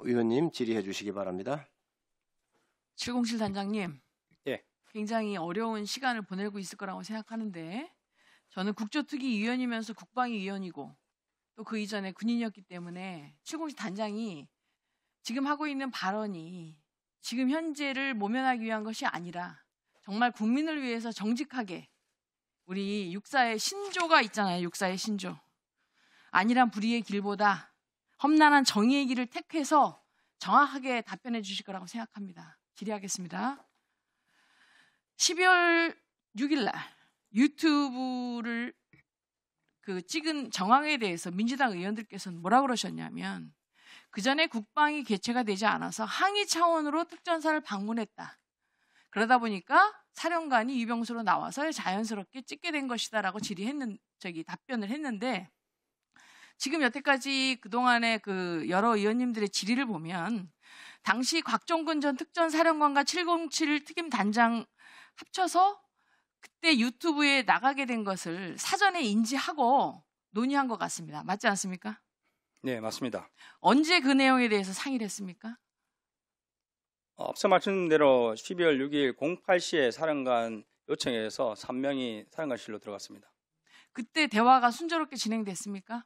의원님 질의해 주시기 바랍니다. 707 단장님, 예. 굉장히 어려운 시간을 보내고 있을 거라고 생각하는데 저는 국조특위위원이면서 국방위위원이고 또 그 이전에 군인이었기 때문에 707 단장이 지금 하고 있는 발언이 지금 현재를 모면하기 위한 것이 아니라 정말 국민을 위해서 정직하게 우리 육사의 신조가 있잖아요. 육사의 신조. 안일한 불의의 길보다 험난한 정의의 길을 택해서 정확하게 답변해 주실 거라고 생각합니다. 질의하겠습니다. 12월 6일 날 유튜브를 찍은 정황에 대해서 민주당 의원들께서는 뭐라고 그러셨냐면 그 전에 국방이 개최가 되지 않아서 항의 차원으로 특전사를 방문했다. 그러다 보니까 사령관이 유병수로 나와서 자연스럽게 찍게 된 것이다라고 답변을 했는데 지금 여태까지 그동안의 여러 의원님들의 질의를 보면 당시 곽종근 전 특전사령관과 707 특임 단장 합쳐서 그때 유튜브에 나가게 된 것을 사전에 인지하고 논의한 것 같습니다. 맞지 않습니까? 네, 맞습니다. 언제 그 내용에 대해서 상의를 했습니까? 앞서 말씀드린 대로 12월 6일 08시에 사령관 요청에서 3명이 사령관실로 들어갔습니다. 그때 대화가 순조롭게 진행됐습니까?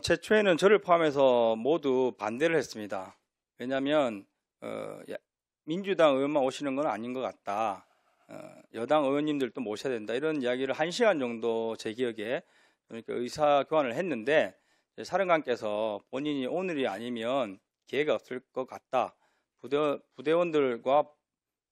최초에는 저를 포함해서 모두 반대를 했습니다. 왜냐하면 민주당 의원만 오시는 건 아닌 것 같다. 여당 의원님들도 모셔야 된다. 이런 이야기를 1시간 정도 제 기억에 의사 교환을 했는데 사령관께서 본인이 오늘이 아니면 기회가 없을 것 같다. 부대원들과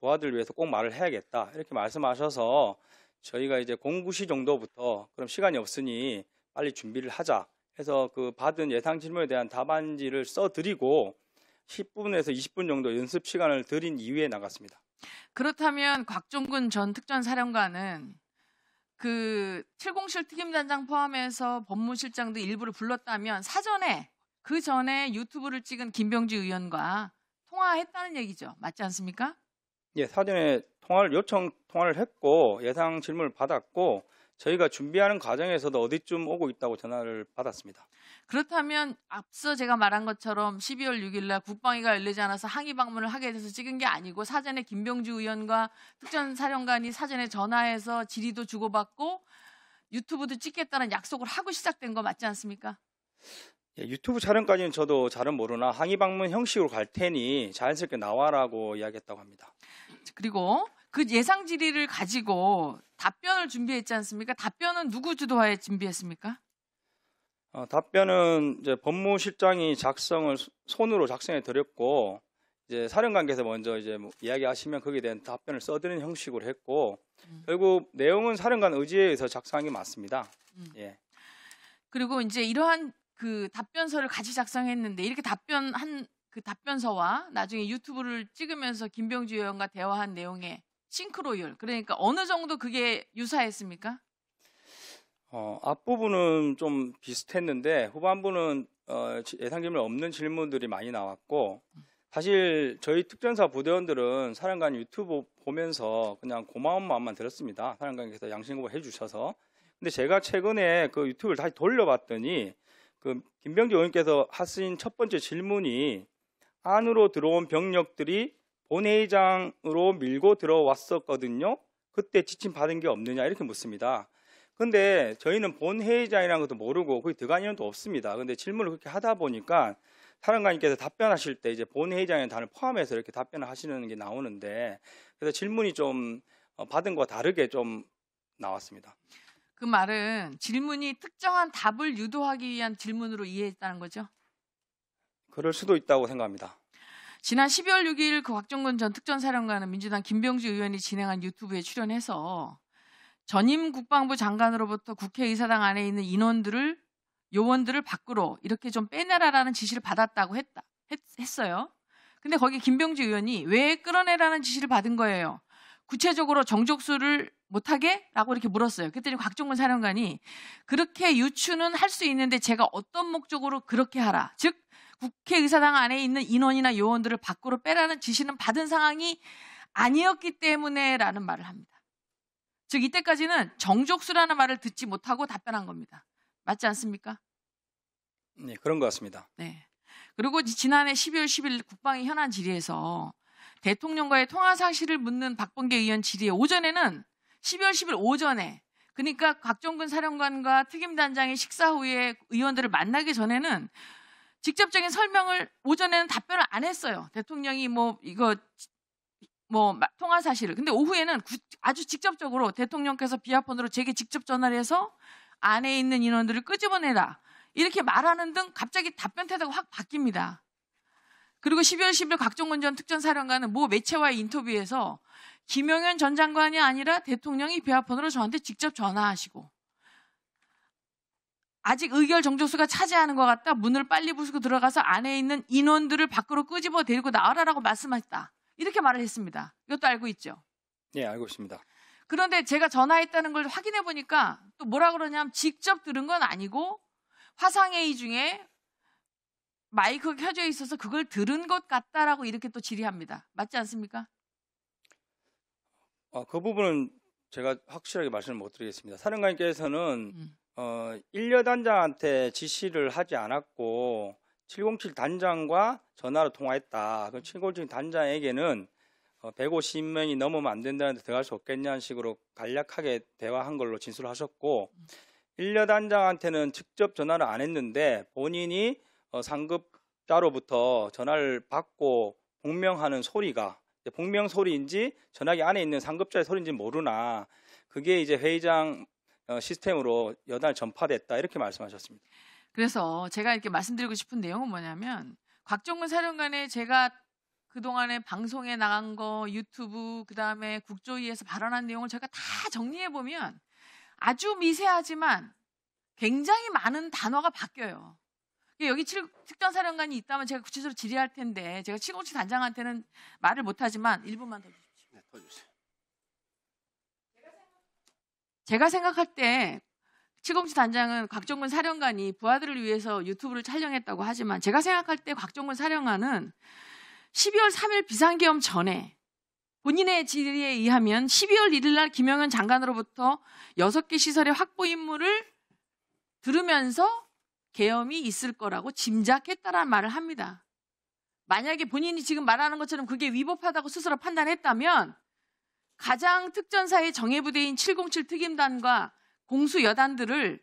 부하들을 위해서 꼭 말을 해야겠다. 이렇게 말씀하셔서 저희가 이제 09시 정도부터 그럼 시간이 없으니 빨리 준비를 하자 해서 그 받은 예상 질문에 대한 답안지를 써드리고 10분에서 20분 정도 연습 시간을 드린 이후에 나갔습니다. 그렇다면 곽종근 전 특전사령관은 707 특임단장 포함해서 법무실장도 일부를 불렀다면 그 전에 유튜브를 찍은 김병지 의원과 통화했다는 얘기죠. 맞지 않습니까? 예, 사전에 통화를 했고 예상 질문을 받았고 저희가 준비하는 과정에서도 어디쯤 오고 있다고 전화를 받았습니다. 그렇다면 앞서 제가 말한 것처럼 12월 6일 날 국방위가 열리지 않아서 항의 방문을 하게 돼서 찍은 게 아니고 사전에 김병주 의원과 특전사령관이 사전에 전화해서 질의도 주고받고 유튜브도 찍겠다는 약속을 하고 시작된 거 맞지 않습니까? 예, 유튜브 촬영까지는 저도 잘은 모르나 항의 방문 형식으로 갈 테니 자연스럽게 나와라고 이야기했다고 합니다. 그리고 그 예상 질의를 가지고 답변을 준비했지 않습니까? 답변은 누구 주도하에 준비했습니까? 답변은 이제 법무실장이 손으로 작성해 드렸고 이제 사령관께서 먼저 이제 이야기하시면 거기에 대한 답변을 써드리는 형식으로 했고 결국 내용은 사령관 의지에 의해서 작성한 게 맞습니다. 예. 그리고 이제 이러한 답변서를 같이 작성했는데 이렇게 답변한 답변서와 나중에 유튜브를 찍으면서 김병주 의원과 대화한 내용의 싱크로율, 그러니까 어느 정도 그게 유사했습니까? 앞부분은 좀 비슷했는데 후반부는 예상 질문 없는 질문들이 많이 나왔고 사실 저희 특전사 부대원들은 사령관 유튜브 보면서 그냥 고마운 마음만 들었습니다. 사령관께서 양심고발 해주셔서. 근데 제가 최근에 그 유튜브를 다시 돌려봤더니 김병주 의원께서 하신 첫 번째 질문이 안으로 들어온 병력들이 본회의장으로 밀고 들어왔었거든요. 그때 지침 받은 게 없느냐 이렇게 묻습니다. 근데 저희는 본회의장이라는 것도 모르고 거기 들어간 인원도 없습니다. 근데 질문을 그렇게 하다 보니까 사령관님께서 답변하실 때 이제 본회의장의 단을 포함해서 이렇게 답변을 하시는 게 나오는데 그래서 질문이 좀 받은 거와 다르게 좀 나왔습니다. 그 말은 질문이 특정한 답을 유도하기 위한 질문으로 이해했다는 거죠? 그럴 수도 있다고 생각합니다. 지난 12월 6일 곽종근 전 특전사령관은 민주당 김병주 의원이 진행한 유튜브에 출연해서 전임 국방부 장관으로부터 국회의사당 안에 있는 요원들을 밖으로 이렇게 좀 빼내라라는 지시를 받았다고 했어요. 근데 거기 김병주 의원이 왜 끌어내라는 지시를 받은 거예요? 구체적으로 정족수를 못하게? 라고 이렇게 물었어요. 그랬더니 곽종근 사령관이 그렇게 유추는 할 수 있는데 제가 어떤 목적으로 그렇게 하라. 즉 국회의사당 안에 있는 인원이나 요원들을 밖으로 빼라는 지시는 받은 상황이 아니었기 때문에 라는 말을 합니다. 즉 이때까지는 정족수라는 말을 듣지 못하고 답변한 겁니다. 맞지 않습니까? 네, 그런 것 같습니다. 네. 그리고 지난해 12월 10일 국방위 현안 질의에서 대통령과의 통화 사실을 묻는 박범계 의원 질의에 오전에는 12월 10일 오전에 그러니까 곽종근 사령관과 특임단장이 식사 후에 의원들을 만나기 전에는 직접적인 설명을 오전에는 답변을 안 했어요. 대통령이 통화 사실을. 근데 오후에는 아주 직접적으로 대통령께서 비아폰으로 제게 직접 전화를 해서 안에 있는 인원들을 끄집어내라. 이렇게 말하는 등 갑자기 답변 태도가 확 바뀝니다. 그리고 12월 10일 곽종근 전 특전사령관은 모 매체와의 인터뷰에서 김용현 전 장관이 아니라 대통령이 비아폰으로 저한테 직접 전화하시고 아직 의결 정족수가 차지하는 것 같다. 문을 빨리 부수고 들어가서 안에 있는 인원들을 밖으로 끄집어 데리고 나와라라고 말씀하셨다. 이렇게 말을 했습니다. 이것도 알고 있죠? 네, 알고 있습니다. 그런데 제가 전화했다는 걸 확인해 보니까 또 뭐라 그러냐면 직접 들은 건 아니고 화상회의 중에 마이크가 켜져 있어서 그걸 들은 것 같다라고 이렇게 또 질의합니다. 맞지 않습니까? 그 부분은 제가 확실하게 말씀을 못 드리겠습니다. 사령관께서는 1려 단장한테 지시를 하지 않았고 707 단장과 전화로 통화했다. 그 707 단장에게는 150명이 넘으면 안 된다는데 들어갈 수 없겠냐는 식으로 간략하게 대화한 걸로 진술하셨고 1려 단장한테는 직접 전화를 안 했는데 본인이 상급자로부터 전화를 받고 복명하는 소리가 복명 소리인지 전화기 안에 있는 상급자의 소리인지 모르나 그게 이제 회의장 시스템으로 여단 전파됐다 이렇게 말씀하셨습니다. 그래서 제가 이렇게 말씀드리고 싶은 내용은 뭐냐면 곽종근 사령관의 제가 그동안에 방송에 나간 거 유튜브 그다음에 국조위에서 발언한 내용을 제가 다 정리해 보면 아주 미세하지만 굉장히 많은 단어가 바뀌어요. 여기 특전사령관이 있다면 제가 구체적으로 질의할 텐데 제가 707 단장한테는 말을 못하지만 1분만 더 주십시오. 네, 더 주세요. 제가 생각할 때 707 단장은 곽종근 사령관이 부하들을 위해서 유튜브를 촬영했다고 하지만 제가 생각할 때 곽종근 사령관은 12월 3일 비상계엄 전에 본인의 질의에 의하면 12월 1일 날 김영현 장관으로부터 6개 시설의 확보 임무를 들으면서 계엄이 있을 거라고 짐작했다라는 말을 합니다. 만약에 본인이 지금 말하는 것처럼 그게 위법하다고 스스로 판단했다면 가장 특전사의 정예부대인 707 특임단과 공수 여단들을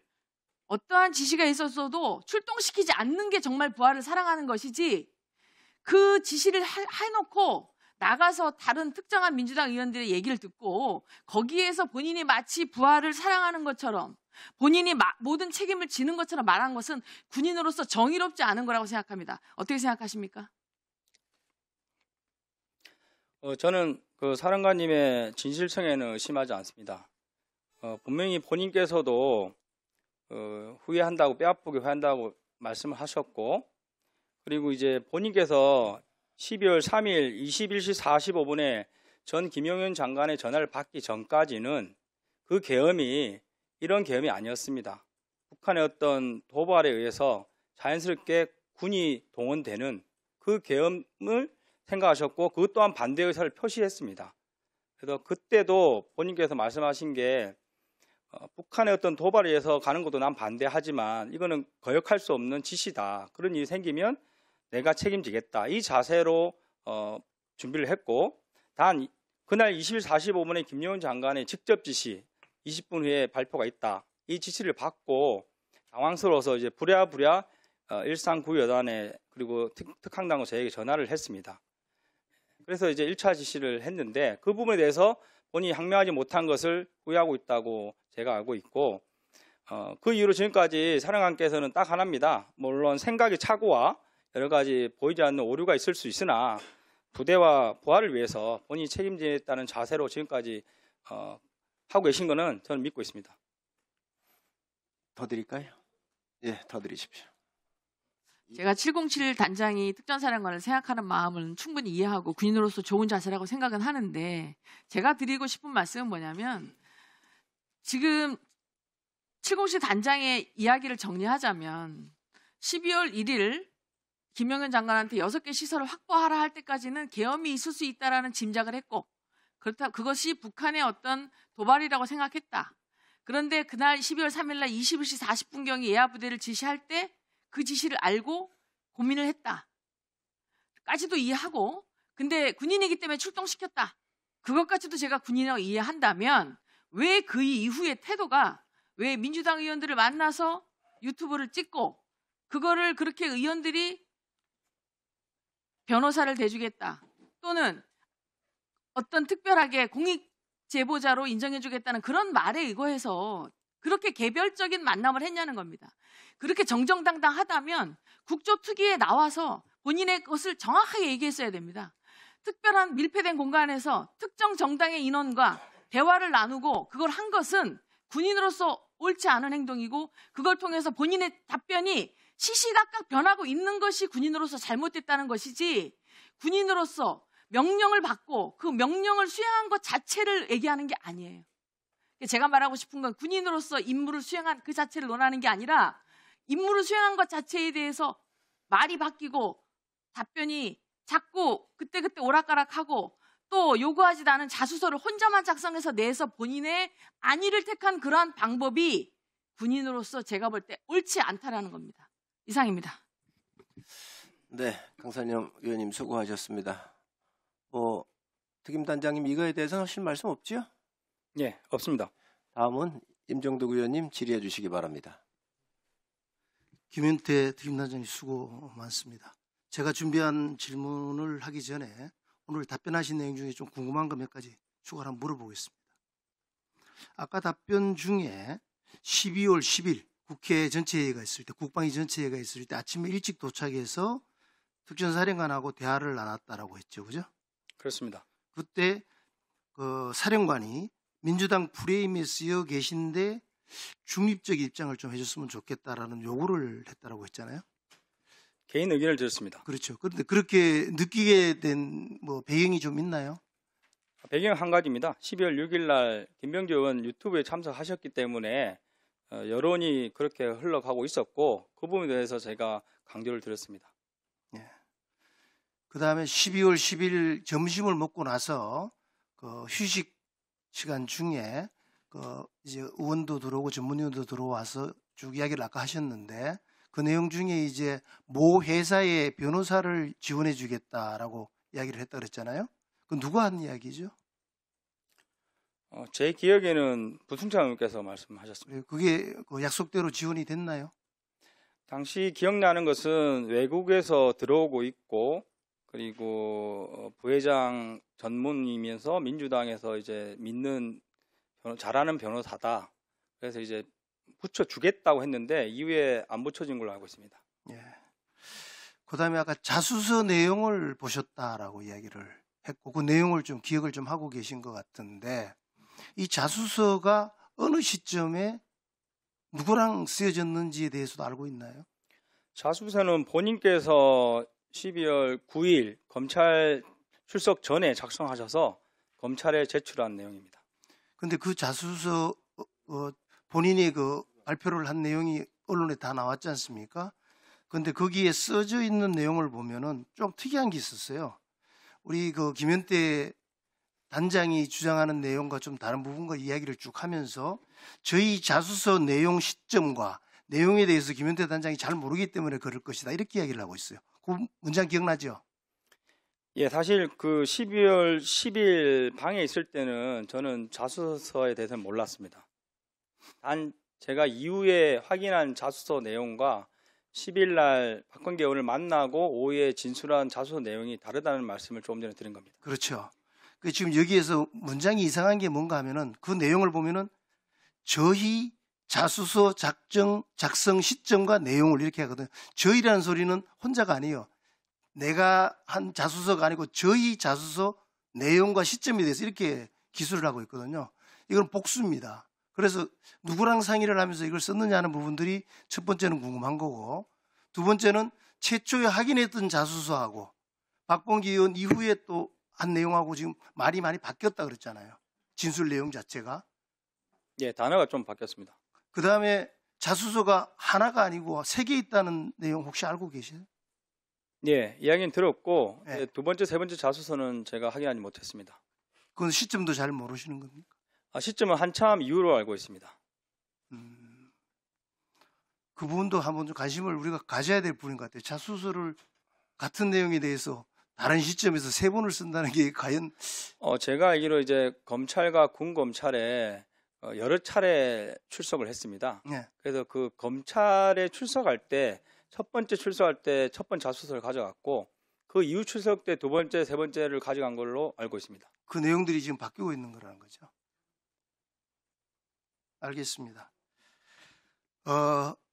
어떠한 지시가 있었어도 출동시키지 않는 게 정말 부하를 사랑하는 것이지 그 지시를 해놓고 나가서 다른 특정한 민주당 의원들의 얘기를 듣고 거기에서 본인이 마치 부하를 사랑하는 것처럼 본인이 모든 책임을 지는 것처럼 말한 것은 군인으로서 정의롭지 않은 거라고 생각합니다. 어떻게 생각하십니까? 저는 그 사령관님의 진실성에는 의심하지 않습니다. 분명히 본인께서도 후회한다고 뼈아프게 후회한다고 말씀을 하셨고 그리고 이제 본인께서 12월 3일 21시 45분에 전 김용현 장관의 전화를 받기 전까지는 그 계엄이 이런 계엄이 아니었습니다. 북한의 어떤 도발에 의해서 자연스럽게 군이 동원되는 그 계엄을 생각하셨고 그것 또한 반대 의사를 표시했습니다. 그래서 그때도 본인께서 말씀하신 게 북한의 어떤 도발에 의해서 가는 것도 난 반대하지만 이거는 거역할 수 없는 지시다. 그런 일이 생기면 내가 책임지겠다. 이 자세로 준비를 했고 단 그날 20일 45분에 김용현 장관의 직접 지시 20분 후에 발표가 있다. 이 지시를 받고 당황스러워서 이제 부랴부랴 일상구여단에 그리고 특항당과 저에게 전화를 했습니다. 그래서 이제 1차 지시를 했는데 그 부분에 대해서 본인이 항명하지 못한 것을 후회하고 있다고 제가 알고 있고 그 이후로 지금까지 사령관께서는 딱 하나입니다. 물론 생각의 착오와 여러 가지 보이지 않는 오류가 있을 수 있으나 부대와 부하를 위해서 본인이 책임지겠다는 자세로 지금까지 하고 계신 거는 저는 믿고 있습니다. 더 드릴까요? 예, 더 드리십시오. 제가 707 단장이 특전사령관을 생각하는 마음은 충분히 이해하고 군인으로서 좋은 자세라고 생각은 하는데 제가 드리고 싶은 말씀은 뭐냐면 지금 707 단장의 이야기를 정리하자면 12월 1일 김영현 장관한테 6개 시설을 확보하라 할 때까지는 계엄이 있을 수 있다라는 짐작을 했고 그렇다 그것이 북한의 어떤 도발이라고 생각했다. 그런데 그날 12월 3일 날 21시 40분경에 예하 부대를 지시할 때 그 지시를 알고 고민을 했다. 것까지도 이해하고, 근데 군인이기 때문에 출동시켰다. 그것까지도 제가 군인이라고 이해한다면 왜 그 이후의 태도가, 왜 민주당 의원들을 만나서 유튜브를 찍고 그거를 그렇게 의원들이 변호사를 대주겠다, 또는 어떤 특별하게 공익 제보자로 인정해주겠다는 그런 말에 의거해서 그렇게 개별적인 만남을 했냐는 겁니다. 그렇게 정정당당하다면 국조특위에 나와서 본인의 것을 정확하게 얘기했어야 됩니다. 특별한 밀폐된 공간에서 특정 정당의 인원과 대화를 나누고 그걸 한 것은 군인으로서 옳지 않은 행동이고, 그걸 통해서 본인의 답변이 시시각각 변하고 있는 것이 군인으로서 잘못됐다는 것이지, 군인으로서 명령을 받고 그 명령을 수행한 것 자체를 얘기하는 게 아니에요. 제가 말하고 싶은 건 군인으로서 임무를 수행한 그 자체를 논하는 게 아니라, 임무를 수행한 것 자체에 대해서 말이 바뀌고 답변이 자꾸 그때그때 오락가락하고, 또 요구하지도 않은 자수서를 혼자만 작성해서 내서 본인의 안위를 택한 그러한 방법이 군인으로서 제가 볼 때 옳지 않다라는 겁니다. 이상입니다. 네, 강산영 의원님 수고하셨습니다. 특임단장님 이거에 대해서는 하실 말씀 없지요? 예, 없습니다. 다음은 임종덕 의원님 질의해 주시기 바랍니다. 김현태 특임단장님 수고 많습니다. 제가 준비한 질문을 하기 전에 오늘 답변하신 내용 중에 좀 궁금한 거 몇 가지 추가로 한번 물어보겠습니다. 아까 답변 중에 12월 10일 국회 전체회의가 있을 때, 국방위 전체회의가 있을 때 아침에 일찍 도착해서 특전사령관하고 대화를 나눴다라고 했죠, 그죠? 그렇습니다. 그때 그 사령관이 민주당 프레임에 쓰여 계신데 중립적 입장을 좀 해줬으면 좋겠다라는 요구를 했다라고 했잖아요. 개인 의견을 들었습니다. 그렇죠. 그런데 그렇게 느끼게 된 배경이 좀 있나요? 배경 한 가지입니다. 12월 6일 날 김병지 의원 유튜브에 참석하셨기 때문에 여론이 그렇게 흘러가고 있었고, 그 부분에 대해서 제가 강조를 드렸습니다. 예. 그 다음에 12월 10일 점심을 먹고 나서 그 휴식 시간 중에 이제 의원도 들어오고 전문위원도 들어와서 쭉 이야기를 아까 하셨는데, 그 내용 중에 이제 모 회사의 변호사를 지원해 주겠다라고 이야기를 했다 그랬잖아요. 그 누가 한 이야기죠? 제 기억에는 부승찬 의원께서 말씀하셨습니다. 그게 그 약속대로 지원이 됐나요? 당시 기억나는 것은 외국에서 들어오고 있고, 그리고 부회장 전문이면서 민주당에서 이제 믿는 잘하는 변호사다. 그래서 이제 붙여주겠다고 했는데 이후에 안 붙여진 걸로 알고 있습니다. 예. 그 다음에 아까 자수서 내용을 보셨다라고 이야기를 했고, 그 내용을 좀 기억을 좀 하고 계신 것 같은데, 이 자수서가 어느 시점에 누구랑 쓰여졌는지에 대해서도 알고 있나요? 자수서는 본인께서 12월 9일 검찰 출석 전에 작성하셔서 검찰에 제출한 내용입니다. 근데 그 자수서 본인이 그 발표를 한 내용이 언론에 다 나왔지 않습니까? 근데 거기에 써져 있는 내용을 보면은 좀 특이한 게 있었어요. 우리 그 김현태 단장이 주장하는 내용과 좀 다른 부분과 이야기를 쭉 하면서, 저희 자수서 내용 시점과 내용에 대해서 김현태 단장이 잘 모르기 때문에 그럴 것이다, 이렇게 이야기를 하고 있어요. 그 문장 기억나죠? 예, 사실 그 12월 10일 방에 있을 때는 저는 자수서에 대해서는 몰랐습니다. 단 제가 이후에 확인한 자수서 내용과 10일 날 박범계 의원을 만나고 오후에 진술한 자수서 내용이 다르다는 말씀을 조금 전에 드린 겁니다. 그렇죠. 그 지금 여기에서 문장이 이상한 게 뭔가 하면은, 그 내용을 보면은 저희 자수서 작성 시점과 내용을 이렇게 하거든요. 저희라는 소리는 혼자가 아니에요. 내가 한 자수서가 아니고 저희 자수서 내용과 시점에 대해서 이렇게 기술을 하고 있거든요. 이건 복수입니다. 그래서 누구랑 상의를 하면서 이걸 썼느냐 하는 부분들이 첫 번째는 궁금한 거고, 두 번째는 최초에 확인했던 자수서하고 박범계 의원 이후에 또 한 내용하고 지금 말이 많이 바뀌었다 그랬잖아요. 진술 내용 자체가. 예, 단어가 좀 바뀌었습니다. 그 다음에 자수서가 하나가 아니고 3개 있다는 내용 혹시 알고 계세요? 예, 이야기는 들었고, 네. 두 번째, 세 번째 자수서는 제가 확인하지 못했습니다. 그건 시점도 잘 모르시는 겁니까? 시점은 한참 이후로 알고 있습니다. 그 부분도 한번 좀 관심을 우리가 가져야 될 부분인 것 같아요. 자수서를 같은 내용에 대해서 다른 시점에서 3번을 쓴다는 게 과연 제가 알기로 이제 검찰과 군 검찰에 여러 차례 출석을 했습니다. 예. 그래서 그 검찰에 출석할 때 첫 번째 출석할 때 첫 번째 자수서를 가져갔고 그 이후 출석 때 두 번째, 세 번째를 가져간 걸로 알고 있습니다. 그 내용들이 지금 바뀌고 있는 거라는 거죠. 알겠습니다.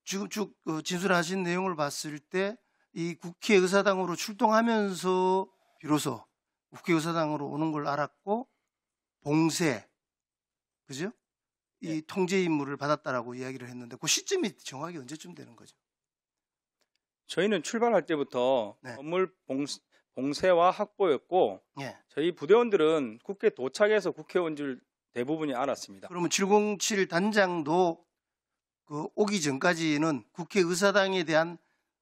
지금 쭉 진술하신 내용을 봤을 때 이 국회의사당으로 출동하면서 비로소 국회의사당으로 오는 걸 알았고 봉쇄, 그죠? 이 통제 임무를 받았다라고 이야기를 했는데 그 시점이 정확히 언제쯤 되는 거죠? 저희는 출발할 때부터 네. 건물 봉쇄와 확보였고 예. 저희 부대원들은 국회 도착해서 국회 온 줄 대부분이 알았습니다. 그러면 707 단장도 그 오기 전까지는 국회의사당에 대한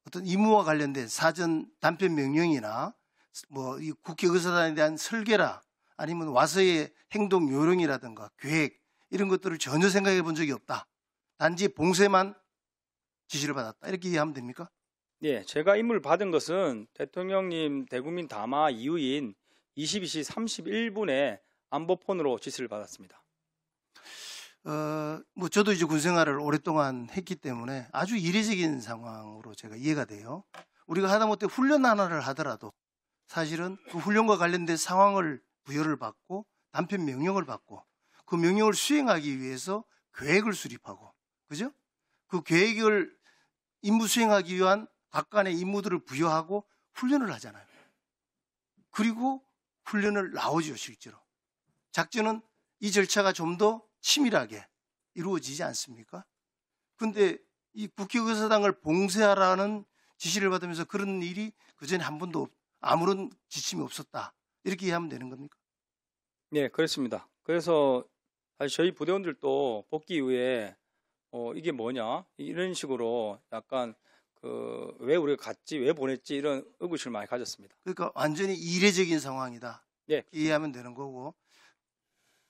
어떤 임무와 관련된 사전 단편 명령이나 뭐 이 국회의사당에 대한 설계라 아니면 와서의 행동 요령이라든가 계획 이런 것들을 전혀 생각해 본 적이 없다. 단지 봉쇄만 지시를 받았다. 이렇게 이해하면 됩니까? 예, 제가 임무를 받은 것은 대통령님 대국민 담화 이후인 22시 31분에 안보폰으로 지시를 받았습니다. 뭐 저도 이제 군 생활을 오랫동안 했기 때문에 아주 이례적인 상황으로 제가 이해가 돼요. 우리가 하다못해 훈련 하나를 하더라도 사실은 그 훈련과 관련된 상황을 부여를 받고 단편 명령을 받고 그 명령을 수행하기 위해서 계획을 수립하고, 그죠? 그 계획을 임무 수행하기 위한 각간의 임무들을 부여하고 훈련을 하잖아요. 그리고 훈련을 나오죠, 실제로. 작전은 이 절차가 좀 더 치밀하게 이루어지지 않습니까? 근데 이 국회의사당을 봉쇄하라는 지시를 받으면서 그런 일이 그전에 한 번도 아무런 지침이 없었다. 이렇게 이해하면 되는 겁니까? 네, 그렇습니다. 그래서 사실 저희 부대원들도 복귀 이후에 이게 뭐냐 이런 식으로 약간 왜 우리가 갔지, 왜 보냈지 이런 의구심을 많이 가졌습니다. 그러니까 완전히 이례적인 상황이다. 네. 이해하면 되는 거고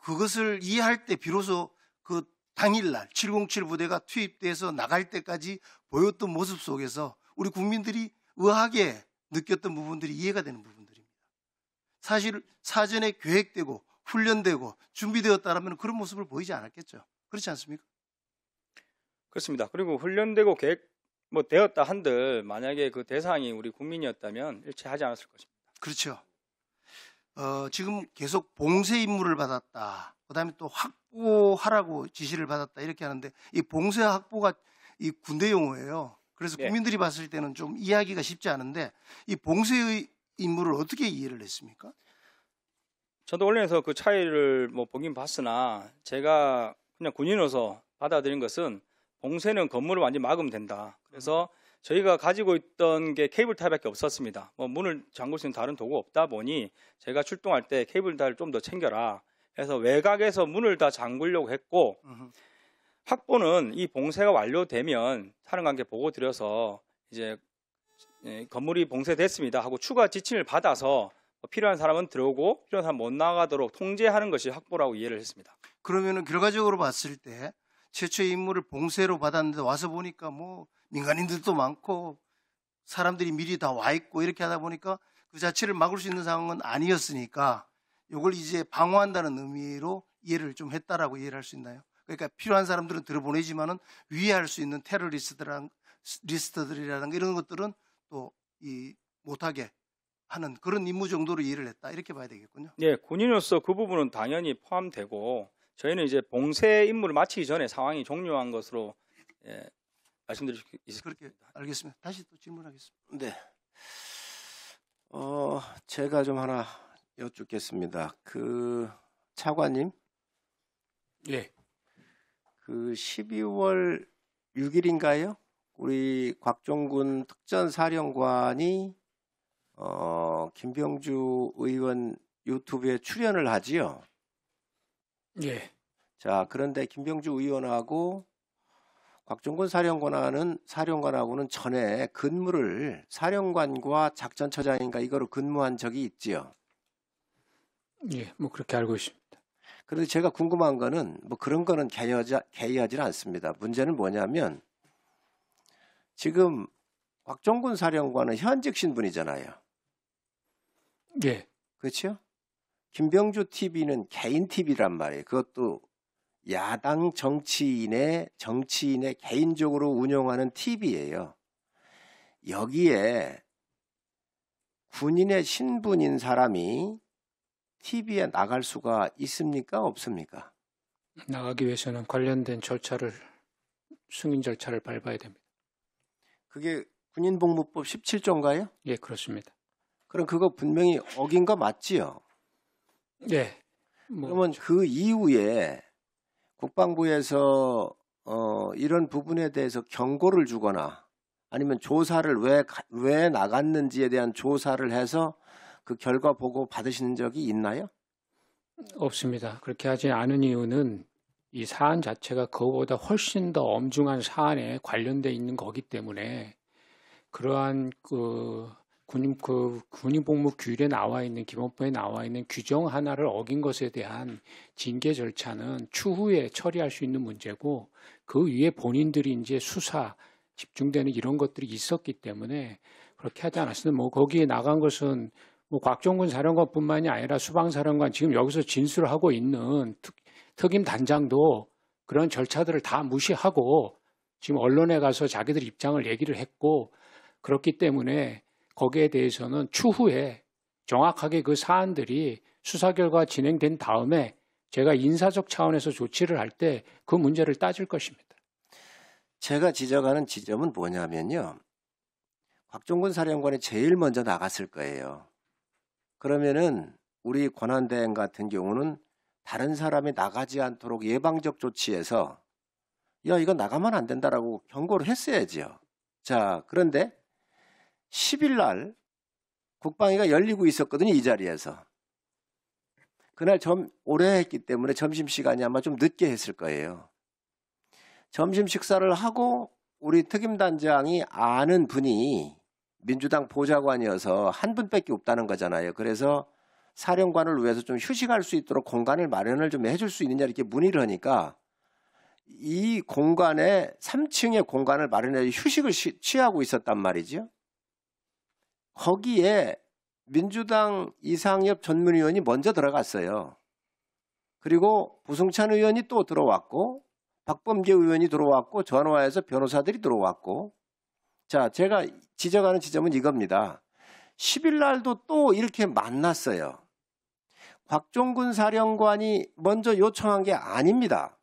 그것을 이해할 때 비로소 그 당일날 707 부대가 투입돼서 나갈 때까지 보였던 모습 속에서 우리 국민들이 의아하게 느꼈던 부분들이 이해가 되는 부분들입니다. 사실 사전에 계획되고 훈련되고 준비되었다라면 그런 모습을 보이지 않았겠죠. 그렇지 않습니까? 그렇습니다. 그리고 훈련되고 계획 되었다 한들 만약에 그 대상이 우리 국민이었다면 일체 하지 않았을 것입니다. 그렇죠. 지금 계속 봉쇄 임무를 받았다. 그다음에 또 확보하라고 지시를 받았다. 이렇게 하는데 이 봉쇄 확보가 이 군대 용어예요. 그래서 네. 국민들이 봤을 때는 좀 이해하기가 쉽지 않은데 이 봉쇄의 임무를 어떻게 이해를 했습니까? 저도 언론에서 그 차이를 보긴 봤으나 제가 그냥 군인으로서 받아들인 것은 봉쇄는 건물을 완전히 막으면 된다. 그래서 저희가 가지고 있던 게 케이블 타이밖에 없었습니다. 문을 잠글 수 있는 다른 도구 없다 보니 제가 출동할 때 케이블 타이를 좀 더 챙겨라. 그래서 외곽에서 문을 다 잠그려고 했고 확보는 이 봉쇄가 완료되면 사령관께 보고 드려서 이제 건물이 봉쇄됐습니다 하고 추가 지침을 받아서 필요한 사람은 들어오고 필요한 사람 못 나가도록 통제하는 것이 확보라고 이해를 했습니다. 그러면은 결과적으로 봤을 때 최초의 임무를 봉쇄로 받았는데 와서 보니까 뭐 민간인들도 많고 사람들이 미리 다 와 있고 이렇게 하다 보니까 그 자체를 막을 수 있는 상황은 아니었으니까 이걸 이제 방어한다는 의미로 이해를 좀 했다라고 이해를 할 수 있나요? 그러니까 필요한 사람들은 들어보내지만은 위해할 수 있는 리스트들이라든가 이런 것들은 또 이 못하게 하는 그런 임무 정도로 이해를 했다 이렇게 봐야 되겠군요. 네, 군인으로서 그 부분은 당연히 포함되고 저희는 이제 봉쇄 임무를 마치기 전에 상황이 종료한 것으로 말씀드릴 수 있습니다. 그렇게 알겠습니다. 다시 또 질문하겠습니다. 네. 제가 좀 하나 여쭙겠습니다. 그 차관님, 예. 그 12월 6일인가요? 우리 곽종군 특전사령관이 김병주 의원 유튜브에 출연을 하지요. 예. 자, 그런데 김병주 의원하고 곽종군 사령관하고는 전에 근무를 사령관과 작전처장인가 이거로 근무한 적이 있지요. 예. 그렇게 알고 있습니다. 그런데 제가 궁금한 거는 그런 거는 개의하지는 않습니다. 문제는 뭐냐면 지금 곽종군 사령관은 현직 신분이잖아요. 예, 그렇죠? 김병주 TV는 개인 TV란 말이에요. 그것도 야당 정치인의 개인적으로 운영하는 TV예요. 여기에 군인의 신분인 사람이 TV에 나갈 수가 있습니까? 없습니까? 나가기 위해서는 관련된 승인 절차를 밟아야 됩니다. 그게 군인복무법 17조인가요? 예, 그렇습니다. 그럼 그거 분명히 어긴 거 맞지요? 예, 뭐, 그러면 그 이후에 국방부에서 이런 부분에 대해서 경고를 주거나 아니면 조사를 왜 나갔는지에 대한 조사를 해서 그 결과 보고 받으시는 적이 있나요? 없습니다. 그렇게 하지 않은 이유는 이 사안 자체가 그거보다 훨씬 더 엄중한 사안에 관련돼 있는 거기 때문에 그러한 군인복무 규율에 나와 있는 기본법에 나와 있는 규정 하나를 어긴 것에 대한 징계 절차는 추후에 처리할 수 있는 문제고 그 위에 본인들이 이제 수사 집중되는 이런 것들이 있었기 때문에 그렇게 하지 않았습니다. 뭐 거기에 나간 것은 뭐 곽종근 사령관뿐만이 아니라 수방사령관 지금 여기서 진술하고 있는 특임 단장도 그런 절차들을 다 무시하고 지금 언론에 가서 자기들 입장을 얘기를 했고 그렇기 때문에 거기에 대해서는 추후에 정확하게 그 사안들이 수사 결과 진행된 다음에 제가 인사적 차원에서 조치를 할 때 그 문제를 따질 것입니다. 제가 지적하는 지점은 뭐냐면요. 곽종근 사령관이 제일 먼저 나갔을 거예요. 그러면은 우리 권한대행 같은 경우는 다른 사람이 나가지 않도록 예방적 조치해서 야 이거 나가면 안 된다라고 경고를 했어야죠. 자 그런데 10일 날 국방위가 열리고 있었거든요. 이 자리에서. 그날 오래 했기 때문에 점심시간이 아마 좀 늦게 했을 거예요. 점심 식사를 하고 우리 특임단장이 아는 분이 민주당 보좌관이어서 한 분밖에 없다는 거잖아요. 그래서 사령관을 위해서 좀 휴식할 수 있도록 공간을 마련을 좀 해줄 수 있느냐 이렇게 문의를 하니까 이 공간에 3층의 공간을 마련해 휴식을 취하고 있었단 말이죠. 거기에 민주당 이상엽 전문위원이 먼저 들어갔어요. 그리고 부승찬 의원이 또 들어왔고 박범계 의원이 들어왔고 전화해서 변호사들이 들어왔고 자 제가 지적하는 지점은 이겁니다. 10일 날도 또 이렇게 만났어요. 곽종근 사령관이 먼저 요청한 게 아닙니다.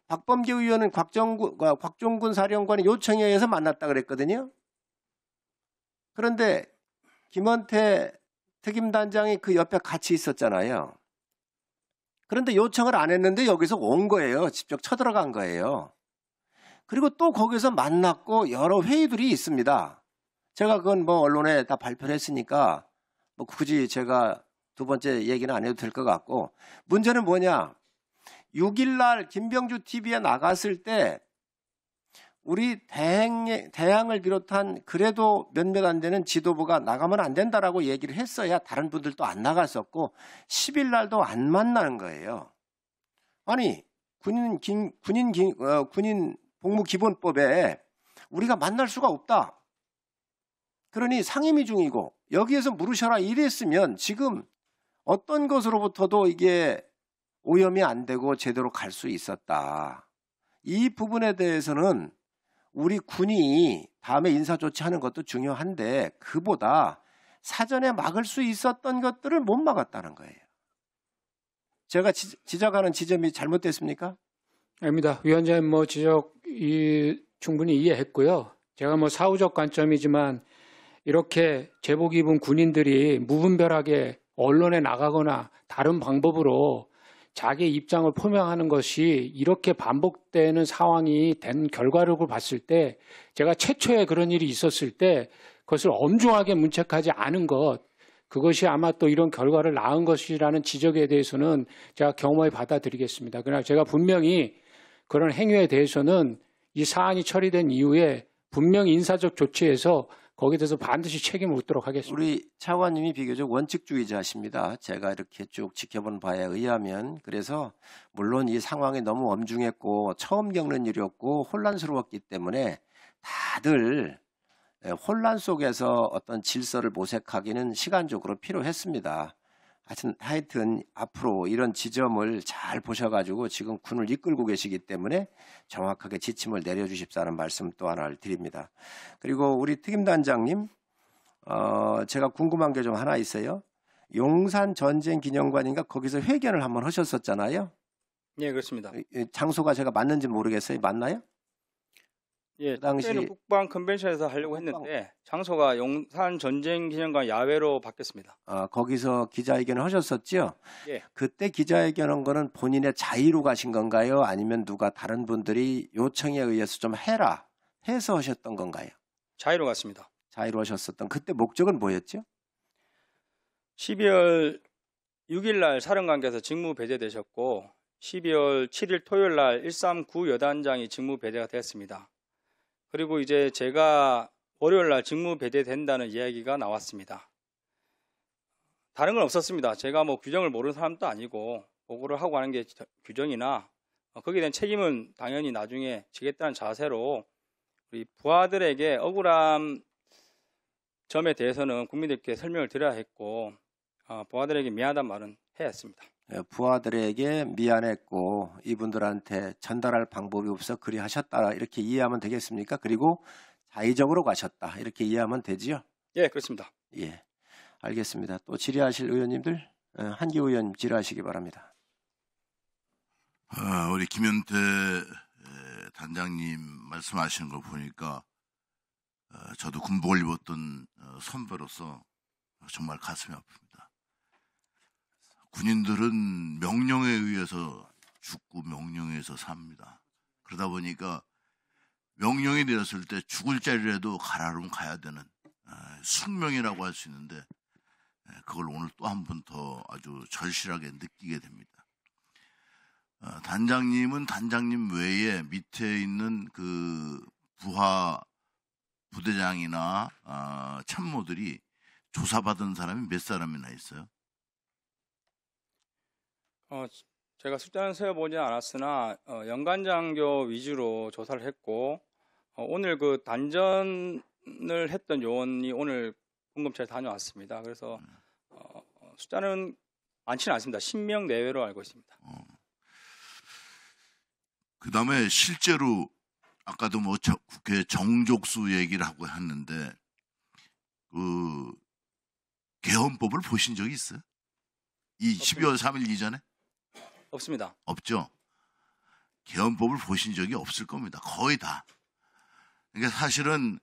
박범계 의원은 곽종근 사령관의 요청에 의해서 만났다 그랬거든요. 그런데 김원태 특임단장이 그 옆에 같이 있었잖아요. 그런데 요청을 안 했는데 여기서 온 거예요. 직접 쳐들어간 거예요. 그리고 또 거기서 만났고 여러 회의들이 있습니다. 제가 그건 뭐 언론에 다 발표를 했으니까 뭐 굳이 제가 두 번째 얘기는 안 해도 될 것 같고 문제는 뭐냐. 6일 날 김병주 TV에 나갔을 때 우리 대항을 비롯한 그래도 몇몇 안 되는 지도부가 나가면 안 된다라고 얘기를 했어야 다른 분들도 안 나갔었고 10일 날도 안 만나는 거예요. 아니 군인 복무기본법에 우리가 만날 수가 없다. 그러니 상임위 중이고 여기에서 물으셔라 이랬으면 지금 어떤 것으로부터도 이게 오염이 안 되고 제대로 갈 수 있었다. 이 부분에 대해서는 우리 군이 다음에 인사조치하는 것도 중요한데 그보다 사전에 막을 수 있었던 것들을 못 막았다는 거예요. 제가 지적하는 지점이 잘못됐습니까? 아닙니다. 위원장님 지적 충분히 이해했고요. 제가 사후적 관점이지만 이렇게 제복 입은 군인들이 무분별하게 언론에 나가거나 다른 방법으로 자기 입장을 표명하는 것이 이렇게 반복되는 상황이 된 결과를 봤을 때 제가 최초에 그런 일이 있었을 때 그것을 엄중하게 문책하지 않은 것 그것이 아마 또 이런 결과를 낳은 것이라는 지적에 대해서는 제가 겸허히 받아들이겠습니다. 그러나 제가 분명히 그런 행위에 대해서는 이 사안이 처리된 이후에 분명히 인사적 조치해서 거기에 대해서 반드시 책임을 묻도록 하겠습니다. 우리 차관님이 비교적 원칙주의자십니다. 제가 이렇게 쭉 지켜본 바에 의하면 그래서 물론 이 상황이 너무 엄중했고 처음 겪는 일이었고 혼란스러웠기 때문에 다들 혼란 속에서 어떤 질서를 모색하기는 시간적으로 필요했습니다. 하여튼 앞으로 이런 지점을 잘 보셔가지고 지금 군을 이끌고 계시기 때문에 정확하게 지침을 내려주십사는 말씀 또 하나를 드립니다. 그리고 우리 특임단장님, 제가 궁금한 게 좀 하나 있어요. 용산 전쟁 기념관인가 거기서 회견을 한번 하셨었잖아요. 예, 그렇습니다. 장소가 제가 맞는지 모르겠어요. 맞나요? 예, 그 당시 그때는 국방 컨벤션에서 하려고 했는데 장소가 용산 전쟁 기념관 야외로 바뀌었습니다. 거기서 기자회견을 하셨었죠? 예. 그때 기자회견한 거는 본인의 자의로 가신 건가요? 아니면 누가 다른 분들이 요청에 의해서 좀 해라 해서 하셨던 건가요? 자유로 갔습니다. 자의로 하셨었던 그때 목적은 뭐였죠? 12월 6일 날 사령관께서 직무 배제되셨고 12월 7일 토요일 날 139 여단장이 직무 배제가 됐습니다. 그리고 이제 제가 월요일 날 직무 배제된다는 이야기가 나왔습니다. 다른 건 없었습니다. 제가 뭐 규정을 모르는 사람도 아니고 보고를 하고 하는 게 규정이나 거기에 대한 책임은 당연히 나중에 지겠다는 자세로 우리 부하들에게 억울한 점에 대해서는 국민들께 설명을 드려야 했고 부하들에게 미안하다는 말은 해야 했습니다. 부하들에게 미안했고 이분들한테 전달할 방법이 없어 그리 하셨다 이렇게 이해하면 되겠습니까? 그리고 자의적으로 가셨다 이렇게 이해하면 되지요? 예, 그렇습니다. 예, 알겠습니다. 또 질의하실 의원님들 한기 의원 질의하시기 바랍니다. 우리 김현태 단장님 말씀하시는 걸 보니까 저도 군복을 입었던 선배로서 정말 가슴이 아픕니다. 군인들은 명령에 의해서 죽고 명령에 의해서 삽니다. 그러다 보니까 명령이 내렸을 때 죽을 자리라도 가라면 가야 되는 숙명이라고 할 수 있는데 그걸 오늘 또 한 번 더 아주 절실하게 느끼게 됩니다. 단장님은 단장님 외에 밑에 있는 그 부하 부대장이나 참모들이 조사받은 사람이 몇 사람이나 있어요? 제가 숫자는 세어보지 않았으나 연간장교 위주로 조사를 했고 오늘 그 단전을 했던 요원이 오늘 공검찰에 다녀왔습니다. 그래서 숫자는 많지는 않습니다. 10명 내외로 알고 있습니다. 그 다음에 실제로 아까도 뭐 국회 정족수 얘기를 하고 했는데 그 개헌법을 보신 적이 있어요? 이 12월 3일 이전에? 없습니다. 없죠. 개헌법을 보신 적이 없을 겁니다. 거의 다. 그러니까 사실은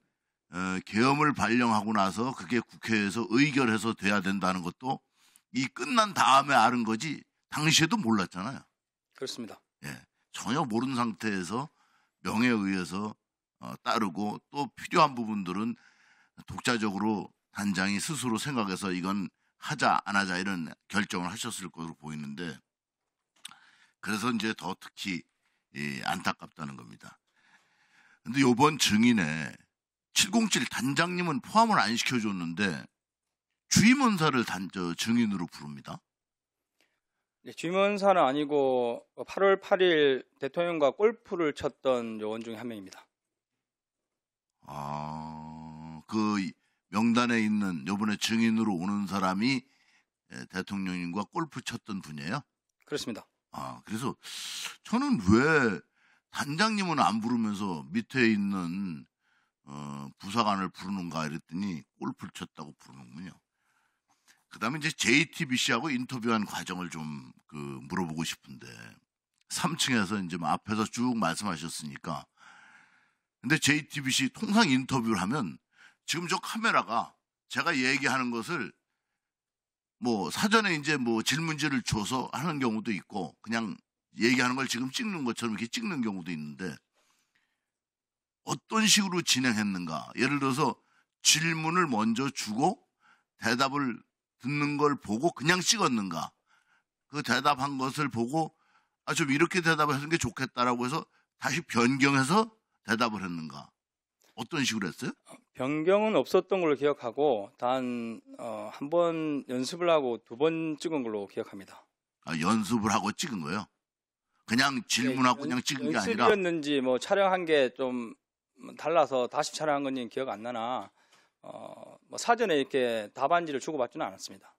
계엄을 발령하고 나서 그게 국회에서 의결해서 돼야 된다는 것도 이 끝난 다음에 아는 거지 당시에도 몰랐잖아요. 그렇습니다. 예, 전혀 모르는 상태에서 명에 의해서 따르고 또 필요한 부분들은 독자적으로 단장이 스스로 생각해서 이건 하자 안 하자 이런 결정을 하셨을 것으로 보이는데 그래서 이제 더 특히 안타깝다는 겁니다. 근데 이번 증인에 707 단장님은 포함을 안 시켜줬는데 주임원사를 증인으로 부릅니다. 네, 주임원사는 아니고 8월 8일 대통령과 골프를 쳤던 요원 중에 한 명입니다. 그 명단에 있는 이번에 증인으로 오는 사람이 대통령님과 골프 쳤던 분이에요? 그렇습니다. 그래서 저는 왜 단장님은 안 부르면서 밑에 있는 부사관을 부르는가 이랬더니 골프를 쳤다고 부르는군요. 그 다음에 이제 JTBC하고 인터뷰한 과정을 좀 물어보고 싶은데 3층에서 이제 앞에서 쭉 말씀하셨으니까 근데 JTBC 통상 인터뷰를 하면 지금 저 카메라가 제가 얘기하는 것을 뭐 사전에 이제 뭐 질문지를 줘서 하는 경우도 있고 그냥 얘기하는 걸 지금 찍는 것처럼 이렇게 찍는 경우도 있는데 어떤 식으로 진행했는가? 예를 들어서 질문을 먼저 주고 대답을 듣는 걸 보고 그냥 찍었는가? 그 대답한 것을 보고 좀 이렇게 대답을 하는 게 좋겠다라고 해서 다시 변경해서 대답을 했는가? 어떤 식으로 했어요? 변경은 없었던 걸로 기억하고 단 한 번 연습을 하고 2번 찍은 걸로 기억합니다. 연습을 하고 찍은 거예요? 그냥 질문하고 그냥 찍은 게 아니라 연습이었는지 뭐 촬영한 게 좀 달라서 다시 촬영한 건지 기억 안 나나 뭐 사전에 이렇게 답안지를 주고받지는 않았습니다.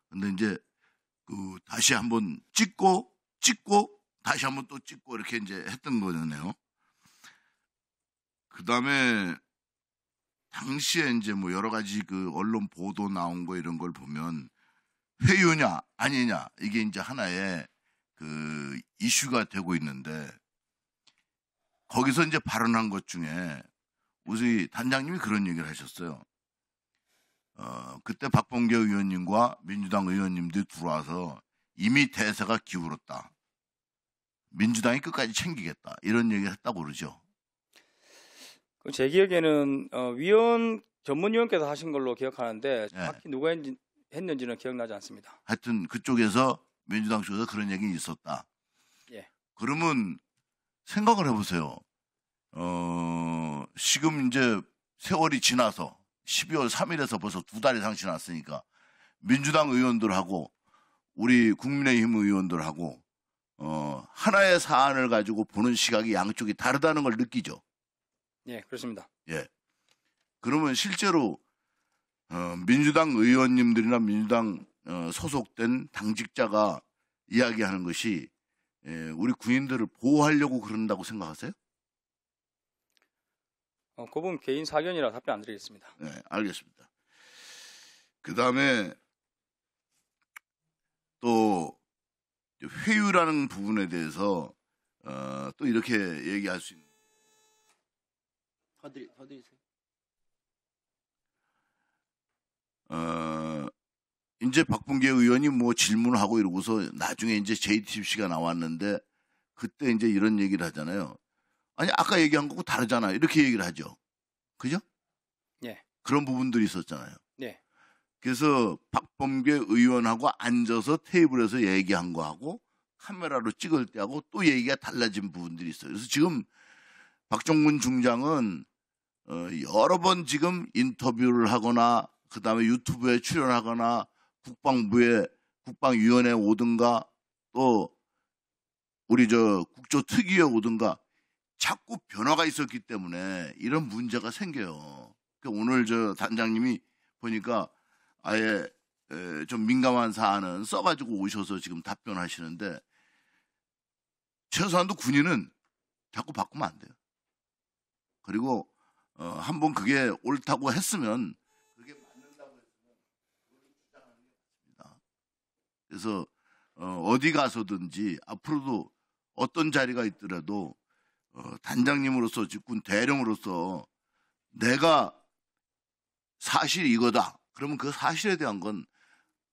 근데 이제 그 다시 한번 찍고 다시 한번 또 찍고 이렇게 이제 했던 거네요. 그 다음에 당시에 이제 뭐 여러 가지 그 언론 보도 나온 거 이런 걸 보면 회유냐 아니냐 이게 이제 하나의 그 이슈가 되고 있는데 거기서 이제 발언한 것 중에 우리 단장님이 그런 얘기를 하셨어요. 그때 박범계 의원님과 민주당 의원님들이 들어와서 이미 대세가 기울었다. 민주당이 끝까지 챙기겠다. 이런 얘기를 했다고 그러죠. 제 기억에는 전문위원께서 하신 걸로 기억하는데 정확히 누가 했는지는 기억나지 않습니다. 하여튼 그쪽에서 민주당 쪽에서 그런 얘기 있었다. 예. 그러면 생각을 해보세요. 지금 이제 세월이 지나서 12월 3일에서 벌써 2달 이상 지났으니까 민주당 의원들하고 우리 국민의힘 의원들하고 하나의 사안을 가지고 보는 시각이 양쪽이 다르다는 걸 느끼죠. 예, 그렇습니다. 예. 그러면 실제로 민주당 의원님들이나 민주당 소속된 당직자가 이야기하는 것이 우리 군인들을 보호하려고 그런다고 생각하세요? 그 부분 개인 사견이라 답변 안 드리겠습니다. 네, 알겠습니다. 그 다음에 또 회유라는 부분에 대해서 또 이렇게 얘기할 수 있는. 더 드리세요. 이제 박범계 의원이 뭐 질문하고 이러고서 나중에 이제 JTBC가 나왔는데 그때 이제 이런 얘기를 하잖아요. 아니 아까 얘기한 거고 다르잖아. 이렇게 얘기를 하죠. 그죠? 예. 그런 부분들이 있었잖아요. 예. 그래서 박범계 의원하고 앉아서 테이블에서 얘기한 거하고 카메라로 찍을 때하고 또 얘기가 달라진 부분들이 있어요. 그래서 지금 박정군 중장은 여러 번 지금 인터뷰를 하거나 그 다음에 유튜브에 출연하거나 국방위원회에 오든가 또 우리 국조특위에 오든가 자꾸 변화가 있었기 때문에 이런 문제가 생겨요. 그러니까 오늘 단장님이 보니까 아예 좀 민감한 사안은 써가지고 오셔서 지금 답변하시는데 최소한도 군인은 자꾸 바꾸면 안 돼요. 그리고 한번 그게 옳다고 했으면 그게 맞는다고 했으면 그걸 주장하는 게 맞습니다. 그래서 어디 가서든지 앞으로도 어떤 자리가 있더라도 단장님으로서 직군 대령으로서 내가 사실이 이거다. 그러면 그 사실에 대한 건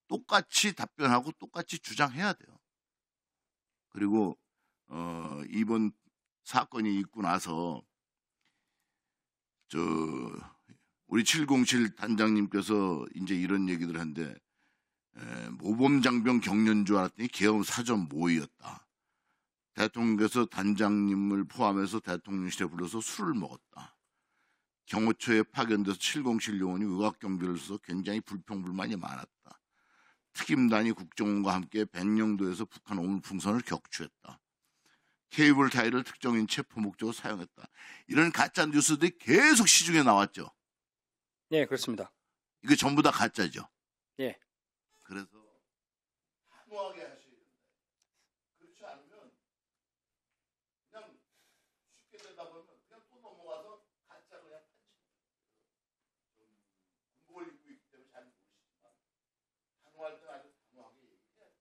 똑같이 답변하고 똑같이 주장해야 돼요. 그리고 이번 사건이 있고 나서 우리 707 단장님께서 이제 이런 얘기들 한데 모범장병 경련 줄 알았더니 계엄 사전 모의였다. 대통령께서 단장님을 포함해서 대통령실에 불러서 술을 먹었다. 경호처에 파견돼서 707 요원이 의학 경비를 써서 굉장히 불평불만이 많았다. 특임단이 국정원과 함께 백령도에서 북한 오물풍선을 격추했다. 케이블 타이를 특정인 체포 목적으로 사용했다. 이런 가짜 뉴스들이 계속 시중에 나왔죠. 예, 그렇습니다. 이거 전부 다 가짜죠. 예. 그래서 단호하게 하셔야 된다. 그렇지 않으면 그냥 쉽게 되다 보면 그냥 또 넘어가서 가짜 그냥 군복을 입고 있기 때문에 잘 모르시지만 단호할 때는 아주 단호하게 얘기해야 돼요.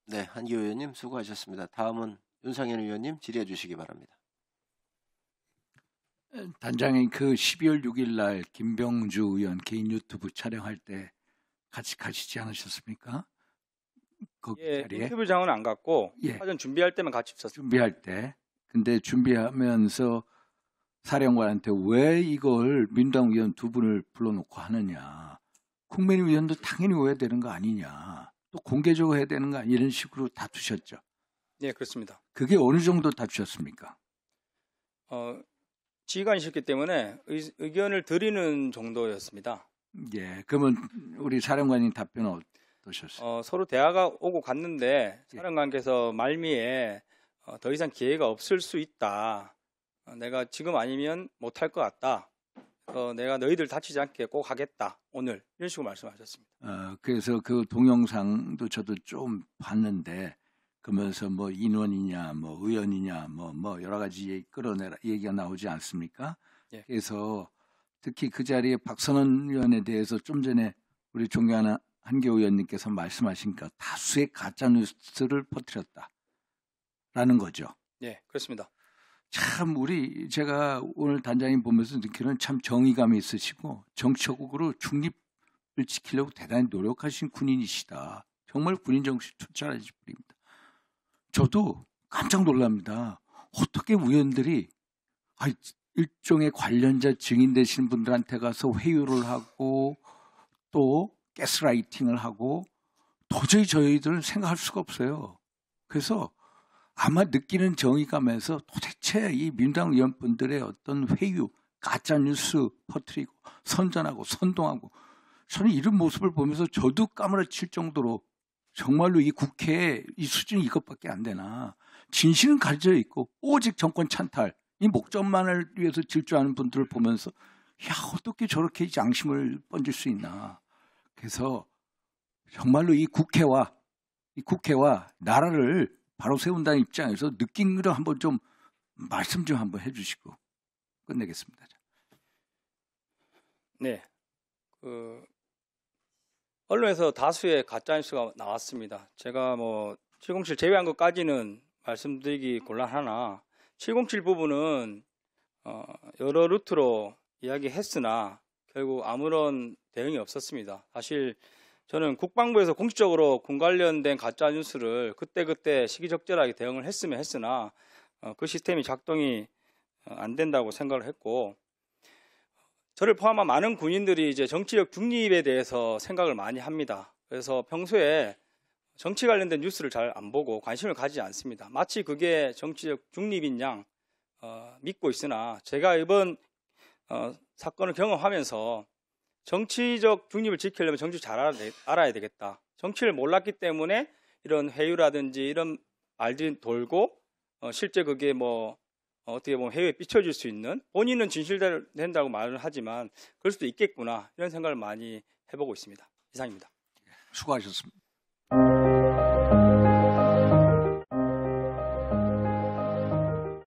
네, 한기호 의원님 수고하셨습니다. 다음은 윤상현 의원님 질의해 주시기 바랍니다. 단장님, 그 12월 6일 날 김병주 의원 개인 유튜브 촬영할 때 같이 가시지 않으셨습니까? 그 예, 자리에 인터뷰장은 안 갔고 예. 사전 준비할 때만 같이 있었습니다. 준비할 때. 근데 준비하면서 사령관한테 왜 이걸 민주당 의원 두 분을 불러놓고 하느냐. 국민의 의원도 당연히 오해야 되는 거 아니냐. 또 공개적으로 해야 되는 거 아니냐. 이런 식으로 다투셨죠. 예, 그렇습니다. 그게 어느 정도 다투셨습니까? 지휘관이셨기 때문에 의견을 드리는 정도였습니다. 예. 그러면 우리 사령관님 답변은 어떠셨어요? 서로 대화가 오고 갔는데 사령관께서 말미에 더 이상 기회가 없을 수 있다. 내가 지금 아니면 못할 것 같다. 내가 너희들 다치지 않게 꼭 하겠다. 오늘 이런 식으로 말씀하셨습니다. 그래서 그 동영상도 저도 좀 봤는데 그러면서 뭐 인원이냐, 뭐 의원이냐, 뭐 여러 가지 끌어내라 얘기가 나오지 않습니까? 예. 그래서 특히 그 자리에 박선원 의원에 대해서 좀 전에 우리 존경하는 한교 의원님께서 말씀하시니까 다수의 가짜 뉴스를 퍼뜨렸다라는 거죠. 네, 그렇습니다. 참 제가 오늘 단장님 보면서 느끼는 참 정의감이 있으시고 정치적으로 중립을 지키려고 대단히 노력하신 군인이시다. 정말 군인 정신 투철하신 분입니다. 저도 깜짝 놀랍니다. 어떻게 의원들이 일종의 관련자 증인 되신 분들한테 가서 회유를 하고 또 가스라이팅을 하고 도저히 저희들은 생각할 수가 없어요. 그래서 아마 느끼는 정의감에서 도대체 이 민주당 의원분들의 어떤 회유, 가짜뉴스 퍼뜨리고 선전하고 선동하고 저는 이런 모습을 보면서 저도 까무러칠 정도로 정말로 이 국회에 이 수준이 이것밖에 안 되나. 진실은 가려져 있고 오직 정권 찬탈, 이 목적만을 위해서 질주하는 분들을 보면서 야 어떻게 저렇게 양심을 번질 수 있나. 그래서 정말로 이 국회와 나라를 바로 세운다는 입장에서 느낀 걸 한번 좀 말씀 좀 한번 해주시고 끝내겠습니다. 네, 언론에서 다수의 가짜뉴스가 나왔습니다. 제가 뭐 707 제외한 것까지는 말씀드리기 곤란하나 707 부분은 여러 루트로 이야기했으나 결국 아무런 대응이 없었습니다. 사실 저는 국방부에서 공식적으로 군 관련된 가짜뉴스를 그때그때 시기적절하게 대응을 했으면 했으나 그 시스템이 작동이 안 된다고 생각을 했고 저를 포함한 많은 군인들이 이제 정치적 중립에 대해서 생각을 많이 합니다. 그래서 평소에 정치 관련된 뉴스를 잘 안 보고 관심을 가지지 않습니다. 마치 그게 정치적 중립인 양 믿고 있으나 제가 이번 사건을 경험하면서 정치적 중립을 지키려면 정치 잘 알아야 되겠다. 정치를 몰랐기 때문에 이런 회유라든지 이런 말들이 돌고 실제 그게 뭐 어떻게 보면 해외에 비춰질 수 있는 본인은 진실대로 된다고 말을 하지만 그럴 수도 있겠구나 이런 생각을 많이 해보고 있습니다. 이상입니다. 수고하셨습니다.